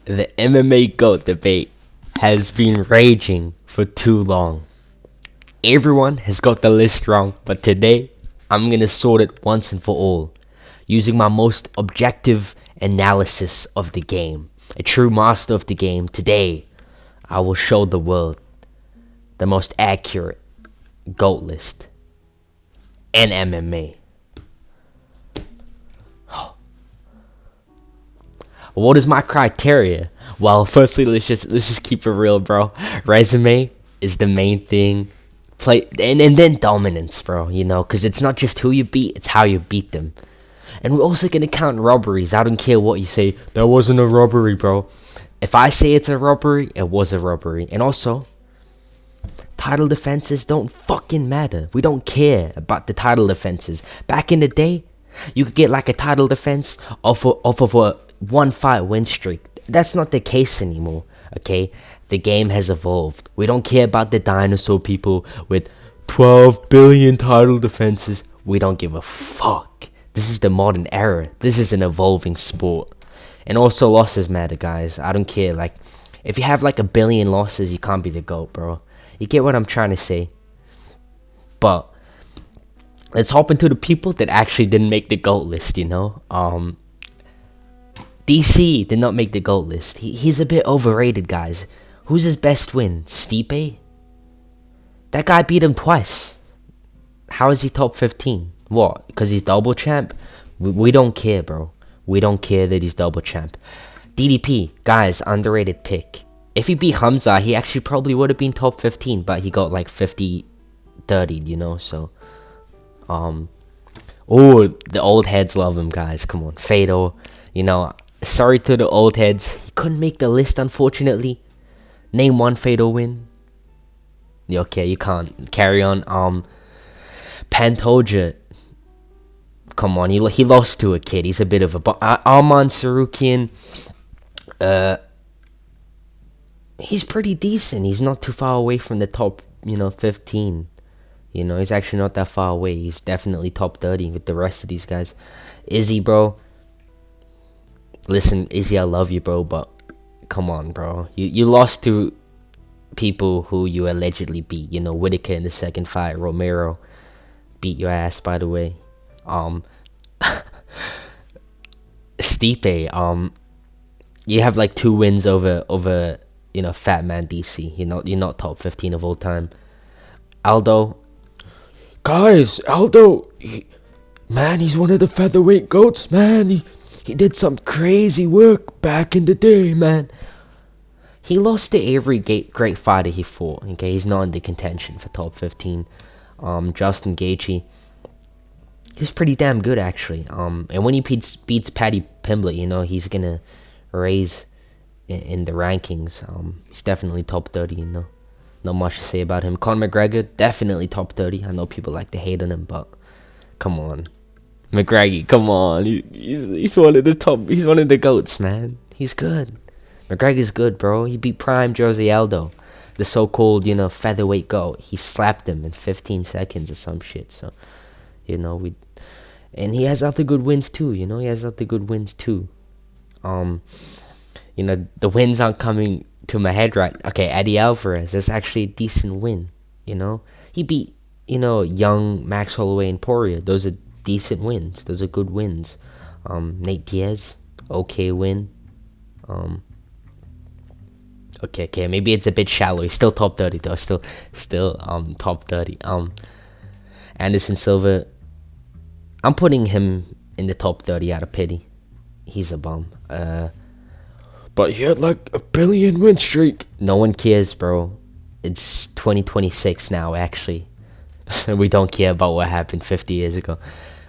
The MMA Goat debate has been raging for too long. Everyone has got the list wrong, but today I'm gonna sort it once and for all, using my most objective analysis of the game. A true master of the game, today I will show the world the most accurate GOAT list in MMA. What is my criteria? Well, firstly, let's just keep it real, bro. Resume is the main thing. Play and then dominance, bro. You know, because it's not just who you beat; it's how you beat them. And we're also gonna count robberies. I don't care what you say. That wasn't a robbery, bro. If I say it's a robbery, it was a robbery. And also, title defenses don't fucking matter. We don't care about the title defenses. Back in the day, you could get like a title defense off of a one fight win streak. That's not the case anymore. Okay, the game has evolved. We don't care about the dinosaur people with 12 billion title defenses. We don't give a fuck. This is the modern era. This is an evolving sport. And also, losses matter, guys. I don't care. Like, if you have like a billion losses, you can't be the GOAT, bro. You get what I'm trying to say? But let's hop into the people that actually didn't make the GOAT list, you know? DC did not make the GOAT list. He's a bit overrated, guys. Who's his best win? Stipe? That guy beat him twice. How is he top 15? What? Because he's double champ? We don't care, bro. We don't care that he's double champ. DDP, guys, underrated pick. If he beat Hamza, he actually probably would have been top 15, but he got like 50-30, you know, so. Oh, the old heads love him, guys. Come on. Fado, you know, sorry to the old heads. He couldn't make the list, unfortunately. Name one Fado win. Okay, you can't. Carry on. Pantoja. Come on, he lost to a kid. He's a bit of a... Arman Sarukian. He's pretty decent. He's not too far away from the top, 15. You know, he's actually not that far away. He's definitely top 30 with the rest of these guys. Izzy, bro. Listen, Izzy, I love you, bro, but come on, bro. You lost to people who you allegedly beat. You know, Whitaker in the second fight. Romero beat your ass, by the way. Stipe, you have like 2 wins over Fat Man DC. You're not top 15 of all time. Aldo. Guys, Aldo, he's one of the featherweight goats, man. He did some crazy work back in the day, man. He lost to every great fighter he fought. Okay, he's not in the contention for top 15. Justin Gaethje, he's pretty damn good, actually. And when he beats Paddy Pimblett, he's gonna raise in the rankings. He's definitely top 30, Not much to say about him. Conor McGregor, definitely top 30. I know people like to hate on him, but come on. McGregor, come on. He's one of the top. He's one of the GOATs, man. He's good. McGregor's good, bro. He beat Prime Jose Aldo, the so-called, featherweight GOAT. He slapped him in 15 seconds or some shit. So, and he has other good wins too. The wins aren't coming to my head right. Okay, Eddie Alvarez, that's actually a decent win. He beat young Max Holloway and Poirier. Those are decent wins. Those are good wins. Nate Diaz, okay win. Okay, maybe it's a bit shallow. He's still top 30 though. Still top 30. Anderson Silva, I'm putting him in the top 30 out of pity. He's a bum. But he had like a billion win streak. No one cares, bro. It's 2026 now, actually. We don't care about what happened 50 years ago.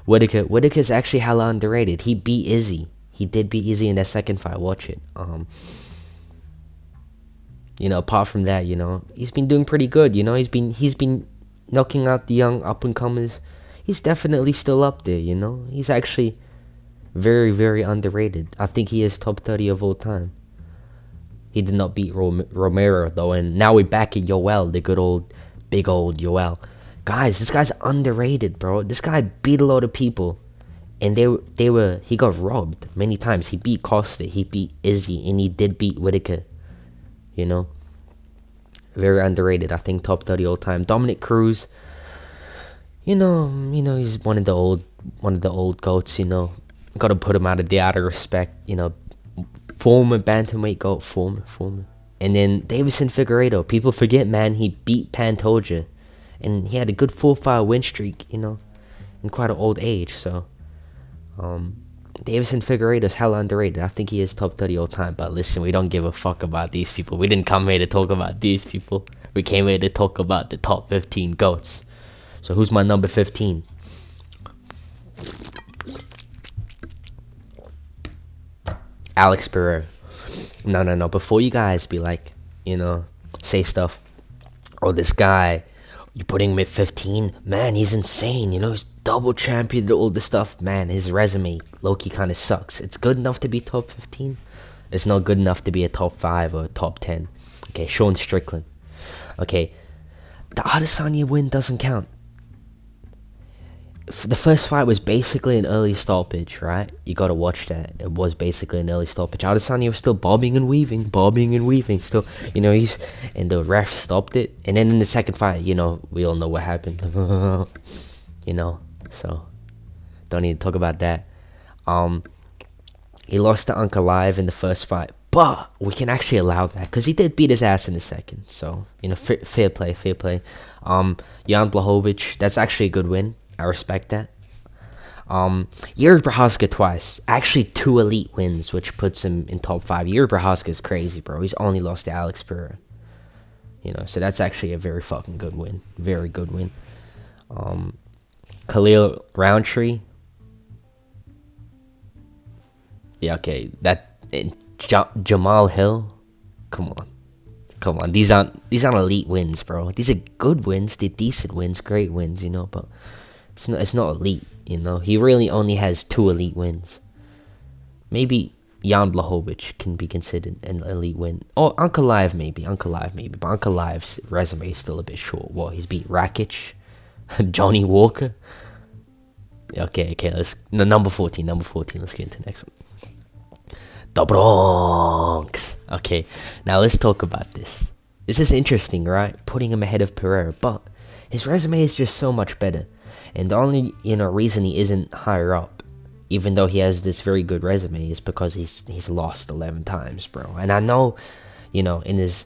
Whitaker's actually hella underrated. He beat Izzy. He did beat Izzy in that second fight. Watch it. Apart from that, he's been doing pretty good. He's been knocking out the young up and comers. He's definitely still up there. He's actually very, very underrated. I think he is top 30 of all time. He did not beat Romero, though. And now we're back at Yoel, the big old Yoel. Guys, this guy's underrated, bro. This guy beat a lot of people. And he got robbed many times. He beat Costa, he beat Izzy, and he did beat Whitaker. You know, very underrated. I think top 30 all time. Dominic Cruz, he's one of the old goats. Got to put him out of respect. Former bantamweight goat, former. And then Davison Figueiredo. People forget, man, he beat Pantoja, and he had a good 4-5 win streak. In quite an old age. So, Davison Figueiredo is hella underrated. I think he is top 30 all time. But listen, we don't give a fuck about these people. We didn't come here to talk about these people. We came here to talk about the top 15 goats. So who's my number 15? Alex Pereira. No. Before you guys be like, say stuff. Oh, this guy, you're putting him at 15? Man, he's insane. He's double champion, all this stuff. Man, his resume, low-key, kind of sucks. It's good enough to be top 15. It's not good enough to be a top 5 or a top 10. Okay, Sean Strickland. Okay, the Adesanya win doesn't count. The first fight was basically an early stoppage, right? You gotta watch that. It was basically an early stoppage. Adesanya was still bobbing and weaving. Still, and the ref stopped it. And then in the second fight, we all know what happened. So don't need to talk about that. He lost to Uncle Live in the first fight, but we can actually allow that because he did beat his ass in the second. So fair play. Jan Blachowicz, that's actually a good win. I respect that. Yuri Prochazka twice. Actually, 2 elite wins, which puts him in top 5. Yuri Prochazka is crazy, bro. He's only lost to Alex Pereira. So that's actually a very fucking good win. Very good win. Khalil Roundtree. Yeah, okay. Jamal Hill. Come on. These aren't elite wins, bro. These are good wins. They're decent wins, great wins, but it's not elite, He really only has 2 elite wins. Maybe Jan Blachowicz can be considered an elite win. Or Uncle Live maybe. But Uncle Live's resume is still a bit short. Well, he's beat Rakic, Johnny Walker. Okay, number 14. Let's get into the next one. The Bronx. Okay, now let's talk about this. This is interesting, right? Putting him ahead of Pereira, but his resume is just so much better. And the only, reason he isn't higher up, even though he has this very good resume, is because he's lost 11 times, bro. And I know, in his,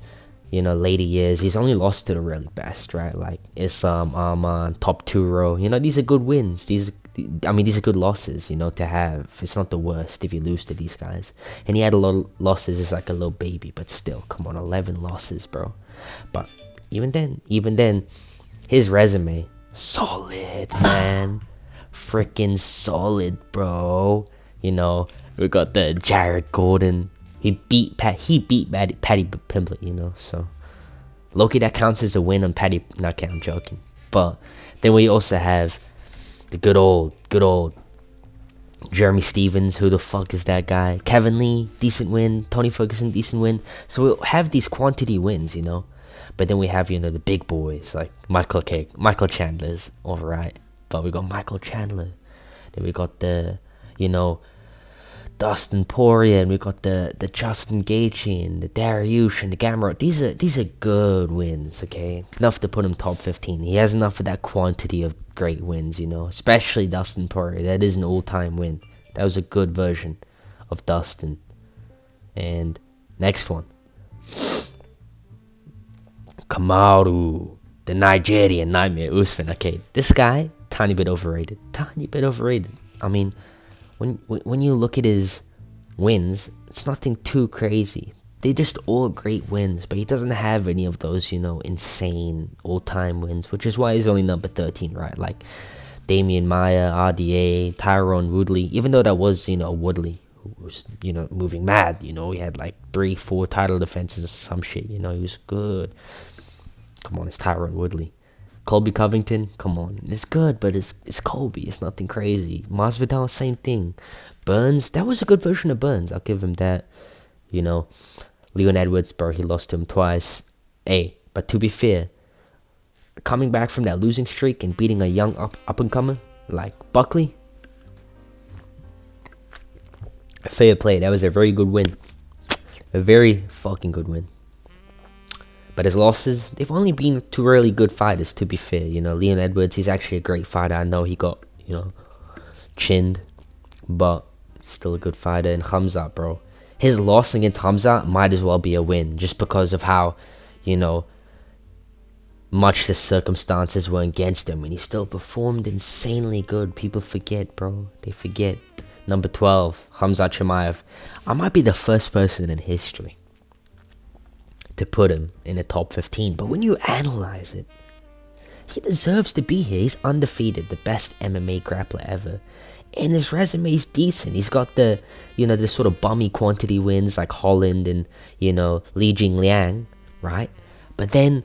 later years, he's only lost to the really best, right? Like Islam, Arman, Top Turo. These are good wins. These are good losses, to have. It's not the worst if you lose to these guys. And he had a lot of losses as like a little baby, but still, come on, 11 losses, bro. But even then, his resume, solid, man. Freaking solid, bro. We got the Jared Gordon. He beat Patty Pimblett, so Loki, that counts as a win on Patty. Not count, I'm joking. But then we also have the good old Jeremy Stevens. Who the fuck is that guy? Kevin Lee, decent win. Tony Ferguson, decent win. So we'll have these quantity wins, But then we have, the big boys like Michael Chandler's alright. But we got Michael Chandler. Then we got the, Dustin Poirier, and we got the Justin Gaethje and the Dariush and the Gamrot. These are good wins, okay? Enough to put him top 15. He has enough of that quantity of great wins, Especially Dustin Poirier. That is an all-time win. That was a good version of Dustin. And next one. Kamaru, the Nigerian Nightmare Usman. Okay, this guy, tiny bit overrated. I mean, when you look at his wins, it's nothing too crazy. They're just all great wins, but he doesn't have any of those, insane all-time wins, which is why he's only number 13, right? Like Damian Maia, RDA, Tyrone Woodley, even though that was, Woodley, who was, moving mad, he had like 3-4 title defenses or some shit, he was good. Come on, it's Tyrone Woodley. Colby Covington, come on, it's good, but it's Colby, it's nothing crazy. Masvidal, same thing. Burns, that was a good version of Burns, I'll give him that. Leon Edwards, bro, he lost to him twice. Hey, but to be fair, coming back from that losing streak and beating a young up and comer like Buckley, Fair play. That was a very good win. A very fucking good win. But his losses, they've only been to really good fighters, to be fair. Leon Edwards, he's actually a great fighter. I know he got, chinned, but still a good fighter. And Khamzat, bro. His loss against Khamzat might as well be a win, just because of how, much the circumstances were against him. And he still performed insanely good. People forget, bro. They forget. Number 12, Khamzat Chimaev. I might be the first person in history to put him in the top 15, but when you analyze it, he deserves to be here. He's undefeated, the best MMA grappler ever, and his resume is decent. He's got the sort of bummy quantity wins like Holland and Li Jingliang, right? But then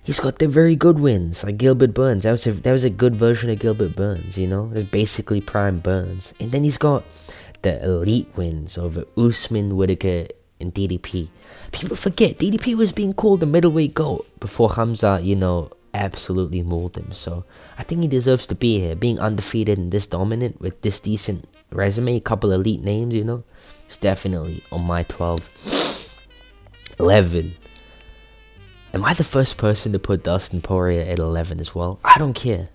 he's got the very good wins like Gilbert Burns. That was a good version of Gilbert Burns. It was basically prime Burns. And then he's got the elite wins over Usman, Whitaker, and DDP. People forget DDP was being called the middleweight GOAT before Khamzat, absolutely mauled him. So I think he deserves to be here. Being undefeated and this dominant with this decent resume, a couple elite names, it's definitely on my 12. 11. Am I the first person to put Dustin Poirier at 11 as well? I don't care.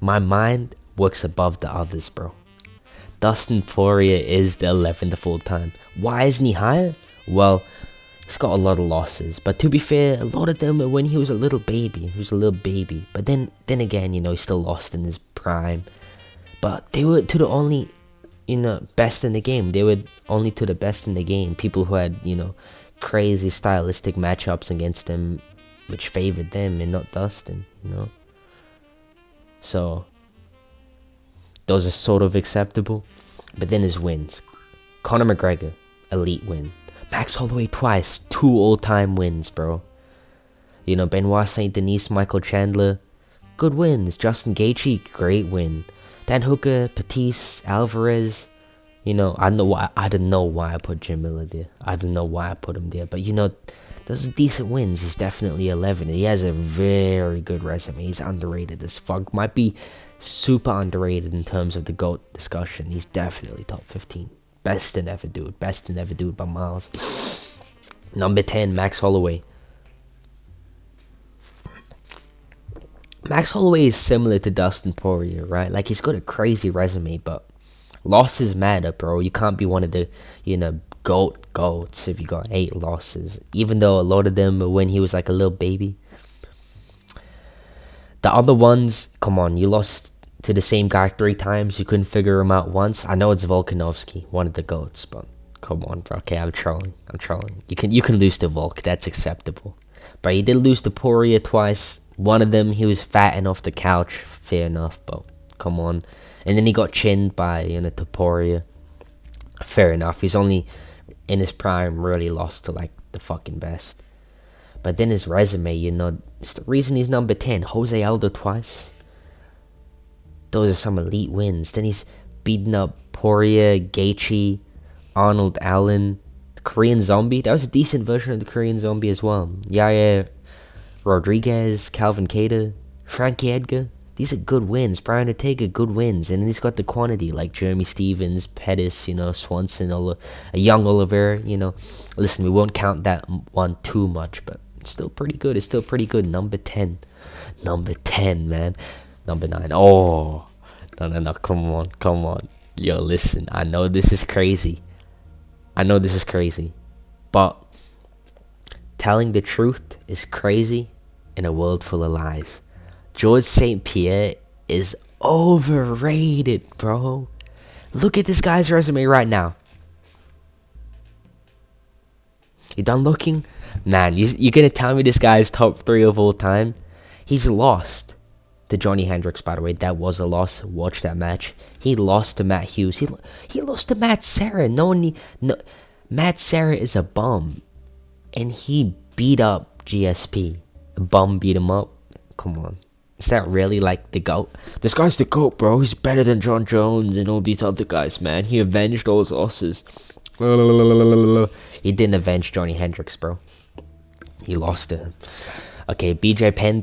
My mind works above the others, bro. Dustin Poirier is the 11th of all time. Why isn't he higher? Well, he's got a lot of losses. But to be fair, a lot of them are when he was a little baby. But then again, he still lost in his prime. But they were to the only, best in the game. They were only to the best in the game. People who had, crazy stylistic matchups against him, which favored them and not Dustin, So those are sort of acceptable. But then his wins. Conor McGregor, elite win. Max Holloway twice, 2 all-time wins, bro. Benoit Saint Denis, Michael Chandler, good wins. Justin Gaethje, great win. Dan Hooker, Pettis, Alvarez. I don't know why I put Jim Miller there. I don't know why I put him there. But those are decent wins. He's definitely 11. He has a very good resume. He's underrated as fuck. Might be super underrated in terms of the GOAT discussion. He's definitely top 15. Best to never do it. Best to never do it by miles. Number 10, Max Holloway. Max Holloway is similar to Dustin Poirier, right? Like, he's got a crazy resume, but losses matter, bro. You can't be one of the, GOATs if you got 8 losses. Even though a lot of them were when he was like a little baby. The other ones, come on, you lost to the same guy 3 times. You couldn't figure him out once. I know it's Volkanovski, one of the GOATs, but come on, bro. Okay, I'm trolling. You can lose to Volk. That's acceptable. But he did lose to Poirier twice. One of them, he was fatting off the couch. Fair enough, but come on. And then he got chinned by, to Poirier. Fair enough. He's only in his prime really lost to like the fucking best. But then his resume, it's the reason he's number 10. Jose Aldo twice. Those are some elite wins. Then he's beaten up Poirier, Gaethje, Arnold Allen, the Korean Zombie. That was a decent version of the Korean Zombie as well. Yaya Rodriguez, Calvin Kattar, Frankie Edgar. These are good wins. Brian Ortega, good wins. And then he's got the quantity like Jeremy Stevens, Pettis, Swanson, a young Oliveira, Listen, we won't count that one too much, but it's still pretty good. It's still pretty good. Number 10. Number 10, man. Number 9. Oh. No. Come on. Yo, listen. I know this is crazy. But telling the truth is crazy in a world full of lies. George St. Pierre is overrated, bro. Look at this guy's resume right now. You done looking? Man, you're going to tell me this guy is top 3 of all time? He's lost to Johnny Hendricks, by the way. That was a loss. Watch that match. He lost to Matt Hughes. He lost to Matt Serra. Matt Serra is a bum. And he beat up GSP. A bum beat him up. Come on. Is that really like the GOAT? This guy's the GOAT, bro. He's better than John Jones and all these other guys, man. He avenged all his losses. He didn't avenge Johnny Hendricks, bro. He lost to him. Okay, BJ Penn,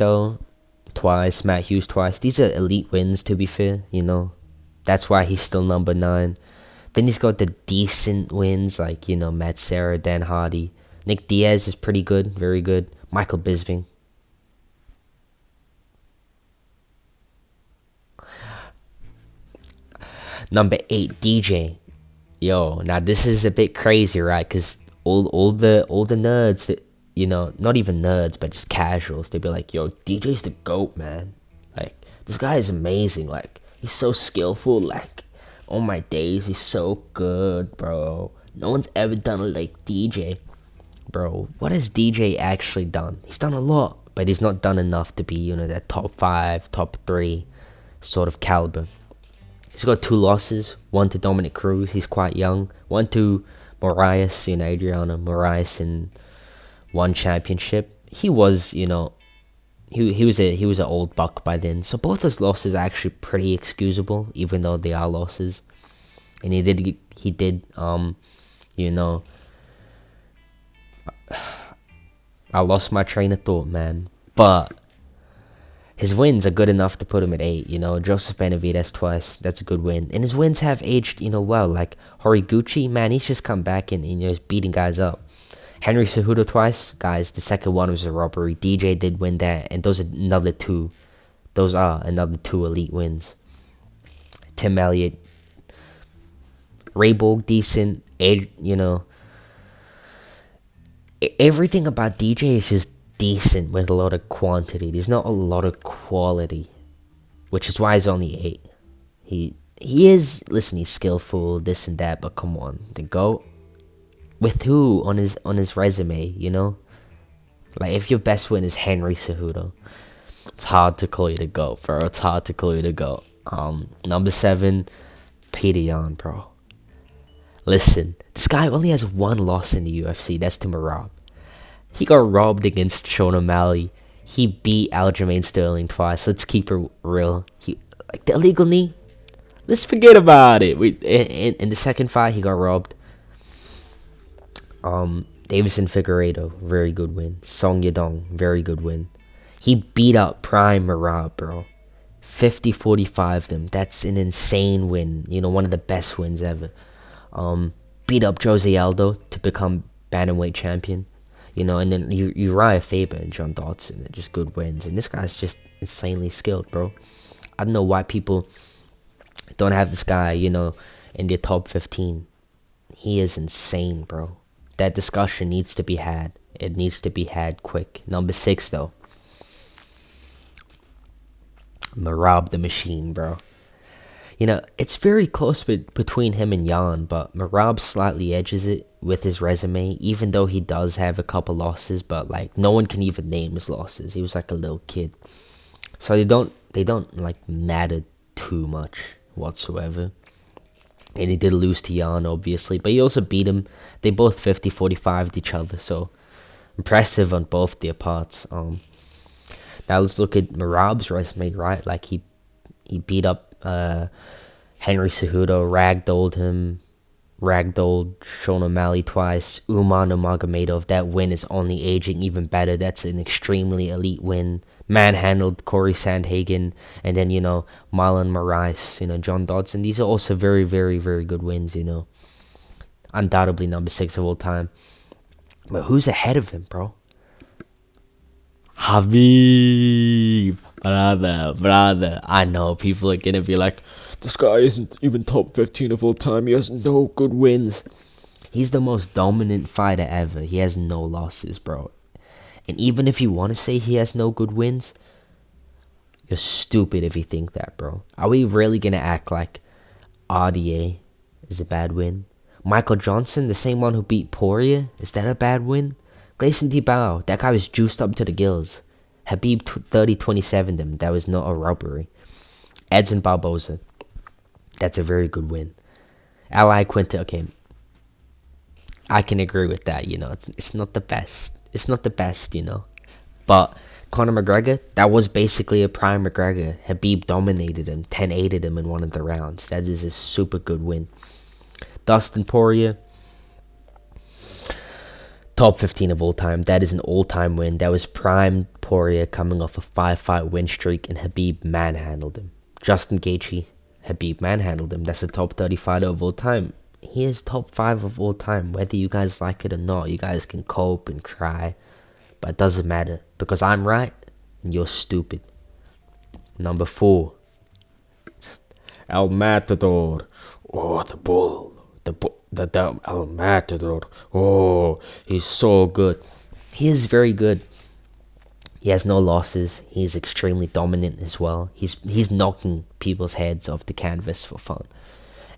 twice. Matt Hughes, twice. These are elite wins, to be fair, That's why he's still number 9. Then he's got the decent wins like, Matt Serra, Dan Hardy. Nick Diaz is pretty good, very good. Michael Bisping. Number 8, DJ. Yo, now this is a bit crazy, right? Because all the nerds that, not even nerds, but just casuals, they'd be like, yo, DJ's the GOAT, man. Like, this guy is amazing. Like, he's so skillful. Like, oh my days, he's so good, bro. No one's ever done it like DJ. Bro, what has DJ actually done? He's done a lot, but he's not done enough to be, that top 5, top 3 sort of caliber. He's got 2 losses, one to Dominic Cruz, he's quite young, one to Moraes, Adriano Moraes in one championship. He was, he was an old buck by then. So both his losses are actually pretty excusable, even though they are losses. And he did I lost my train of thought, man. But his wins are good enough to put him at 8, Joseph Benavidez twice, that's a good win. And his wins have aged, well, like Horiguchi, man, he's just come back and he's beating guys up. Henry Cejudo twice, guys, the second one was a robbery. DJ did win that, and those are another 2 elite wins. Tim Elliott, Rayborg, decent, everything about DJ is just decent with a lot of quantity. There's not a lot of quality, which is why he's only 8. He is, listen, he's skillful, this and that, but come on, the GOAT with who on his resume, Like, if your best win is Henry Cejudo, it's hard to call you the GOAT, bro. It's hard to call you the GOAT. Number 7, Peter Yan, bro. Listen, this guy only has 1 loss in the UFC. That's to Merab. He got robbed against Sean O'Malley. He beat Aljamain Sterling twice. Let's keep it real. Like the illegal knee. Let's forget about it. In the second fight, he got robbed. Davison Figueiredo, very good win. Song Yadong, very good win. He beat up Prime Merab, bro. 50-45 them. That's an insane win. One of the best wins ever. Beat up Jose Aldo to become bantamweight champion. And then Uriah Faber and John Dodson are just good wins. And this guy's just insanely skilled, bro. I don't know why people don't have this guy, in their top 15. He is insane, bro. That discussion needs to be had. It needs to be had quick. Number 6, though. Merab the Machine, bro. It's very close between him and Yan, but Merab slightly edges it with his resume, even though he does have a couple losses, but like no one can even name his losses. He was like a little kid. So they don't like matter too much whatsoever. And he did lose to Yan, obviously, but he also beat him. They both 50-45'd each other, so impressive on both their parts. Now let's look at Merab's resume, right? Like he beat up Henry Cejudo, ragdolled Sean O'Malley twice, Umar Nurmagomedov. That win is only aging even better. That's an extremely elite win. Manhandled Corey Sandhagen, and then Marlon Moraes, John Dodson. These are also very, very, very good wins. Undoubtedly number 6 of all time. But who's ahead of him, bro? Habib, brother. I know people are gonna be like, this guy isn't even top 15 of all time. He has no good wins. He's the most dominant fighter ever. He has no losses, bro. And even if you want to say he has no good wins, you're stupid if you think that, bro. Are we really gonna act like RDA is a bad win? Michael Johnson, the same one who beat Poirier, is that a bad win? Grayson Tibau, that guy was juiced up to the gills. Habib 30-27 them. That was not a robbery. Edson Barboza, that's a very good win. Ally Quinta, okay, I can agree with that. It's not the best. It's not the best, But Conor McGregor, that was basically a prime McGregor. Habib dominated him, 10-8'd him in one of the rounds. That is a super good win. Dustin Poirier, top 15 of all time. That is an all-time win. That was prime Poirier coming off a 5-fight win streak, and Habib manhandled him. Justin Gaethje, Habib manhandled him. That's a top 30 fighter of all time. he is top 5 of all time. Whether you guys like it or not, you guys can cope and cry, but it doesn't matter because I'm right and you're stupid. Number 4, El Matador. Oh, the bull. The El Matador. Oh, he's so good. He is very good. He has no losses. He's extremely dominant as well. He's knocking people's heads off the canvas for fun.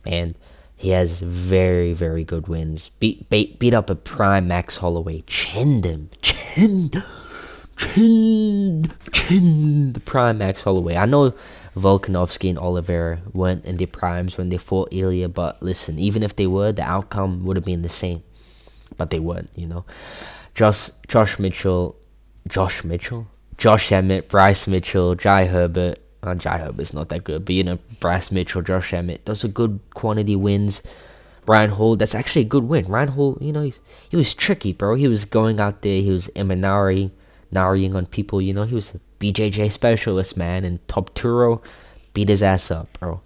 And he has very, very good wins. Beat up a prime Max Holloway. Chinned him. Chinned the prime Max Holloway. I know Volkanovski and Oliveira weren't in their primes when they fought Ilya, but listen, even if they were, the outcome would have been the same. But they weren't, you know. Josh Emmett, Bryce Mitchell, Jai Herbert. Jai Herbert's not that good, but you know, Bryce Mitchell, Josh Emmett, those are good quantity wins. Ryan Hall, that's actually a good win. Ryan Hall, you know, he was tricky, bro. He was going out there, he was narrying on people, you know. He was a BJJ specialist, man, and Top Turo beat his ass up, bro.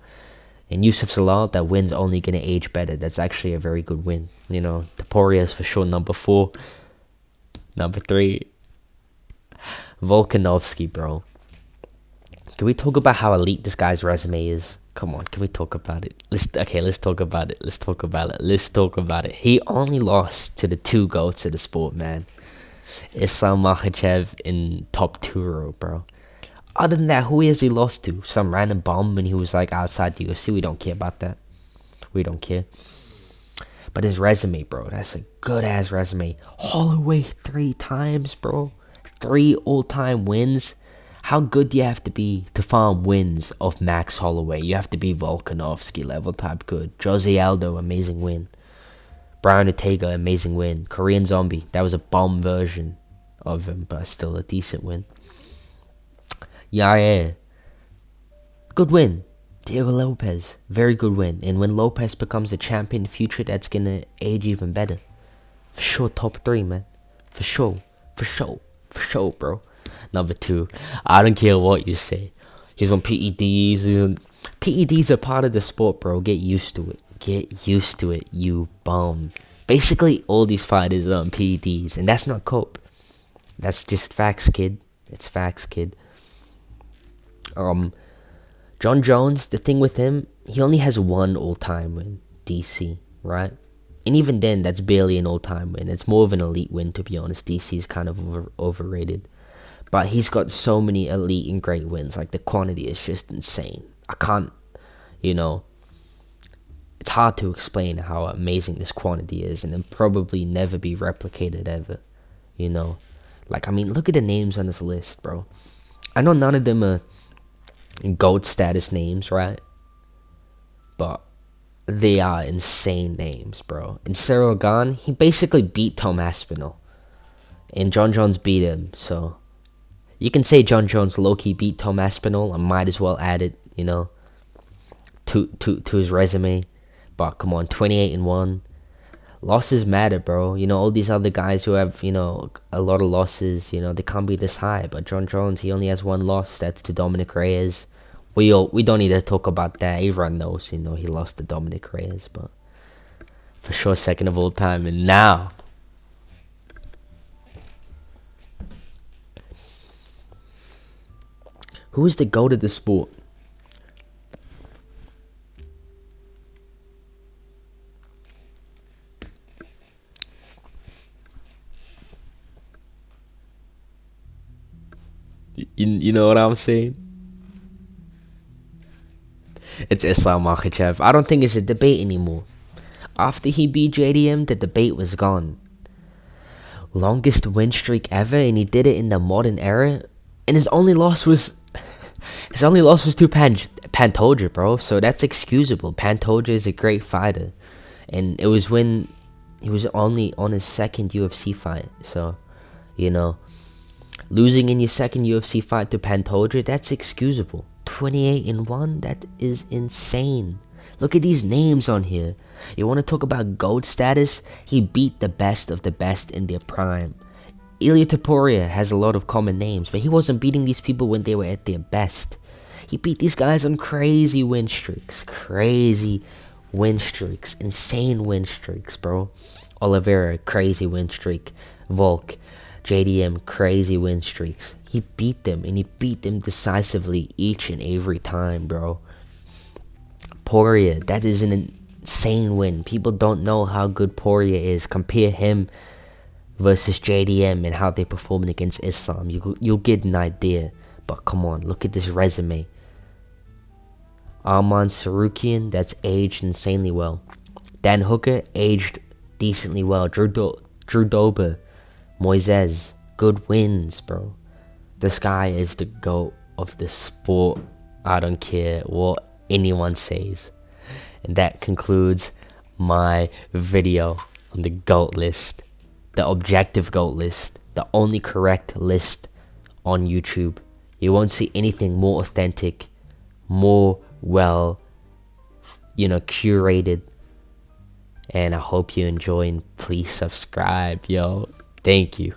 And Yusuf Salal, that win's only gonna age better. That's actually a very good win, you know. Taporia is for sure number 4. Number 3, Volkanovski, bro. Can we talk about how elite this guy's resume is? Come on, can we talk about it? Let's talk about it. He only lost to the 2 GOATs of the sport, man. Islam Makhachev in Top Turo, bro. Other than that, who has he lost to? Some random bum when he was like outside the UFC? We don't care about that. We don't care. But his resume, bro, that's a good ass resume. Holloway 3 times, bro. 3 all-time wins. How good do you have to be to farm wins of Max Holloway? You have to be Volkanovski level type good. Jose Aldo, amazing win. Brian Ortega, amazing win. Korean Zombie, that was a bomb version of him, but still a decent win. Yeah. Good win. Diego Lopez, very good win. And when Lopez becomes a champion in the future, that's gonna age even better. For sure, top 3, man. For sure, bro. Number 2, I don't care what you say. He's on PEDs. PEDs are part of the sport, bro. Get used to it, you bum. Basically, all these fighters are on PEDs, and that's not cope. That's just facts, kid. It's facts, kid. John Jones, the thing with him, he only has 1 all-time win, DC, right? And even then, that's barely an all-time win. It's more of an elite win, to be honest. DC is kind of overrated. But he's got so many elite and great wins. Like, the quantity is just insane. I can't, you know, it's hard to explain how amazing this quantity is, and it'll probably never be replicated ever, you know. Like, I mean, look at the names on this list, bro. I know none of them are GOAT status names, right? But they are insane names, bro. And Cyril Gane, he basically beat Tom Aspinall. And John Jones beat him, so you can say John Jones low-key beat Tom Aspinall. I might as well add it, you know, to his resume. But come on, 28-1. Losses matter, bro. You know, all these other guys who have, you know, a lot of losses, you know, they can't be this high. But John Jones, he only has 1 loss. That's to Dominic Reyes. We don't need to talk about that. Everyone knows, you know, he lost to Dominic Reyes. But for sure, 2nd of all time. And now, who is the GOAT of the sport? You know what I'm saying? It's Islam Makhachev. I don't think it's a debate anymore. After he beat JDM, the debate was gone. Longest win streak ever, and he did it in the modern era. And his only loss was to Pantoja, bro. So that's excusable. Pantoja is a great fighter, and it was when he was only on his 2nd UFC fight. So, you know, losing in your 2nd UFC fight to Pantoja, that's excusable. 28-1, that is insane. Look at these names on here. You want to talk about GOAT status? He beat the best of the best in their prime. Ilya Taporia has a lot of common names, but he wasn't beating these people when they were at their best. He beat these guys on crazy win streaks. Crazy win streaks, insane win streaks, bro. Oliveira, crazy win streak. Volk, JDM, crazy win streaks. He beat them, and he beat them decisively each and every time, bro. Poirier, that is an insane win. People don't know how good Poirier is. Compare him versus JDM and how they performed against Islam. You'll get an idea. But come on, look at this resume. Arman Sarukian, that's aged insanely well. Dan Hooker, aged decently well. Drew Dober, Moises, good wins, bro. This guy is the GOAT of the sport. I don't care what anyone says. And that concludes my video on the GOAT list. The objective GOAT list. The only correct list on YouTube. You won't see anything more authentic, more curated. And I hope you enjoy, and please subscribe, yo. Thank you.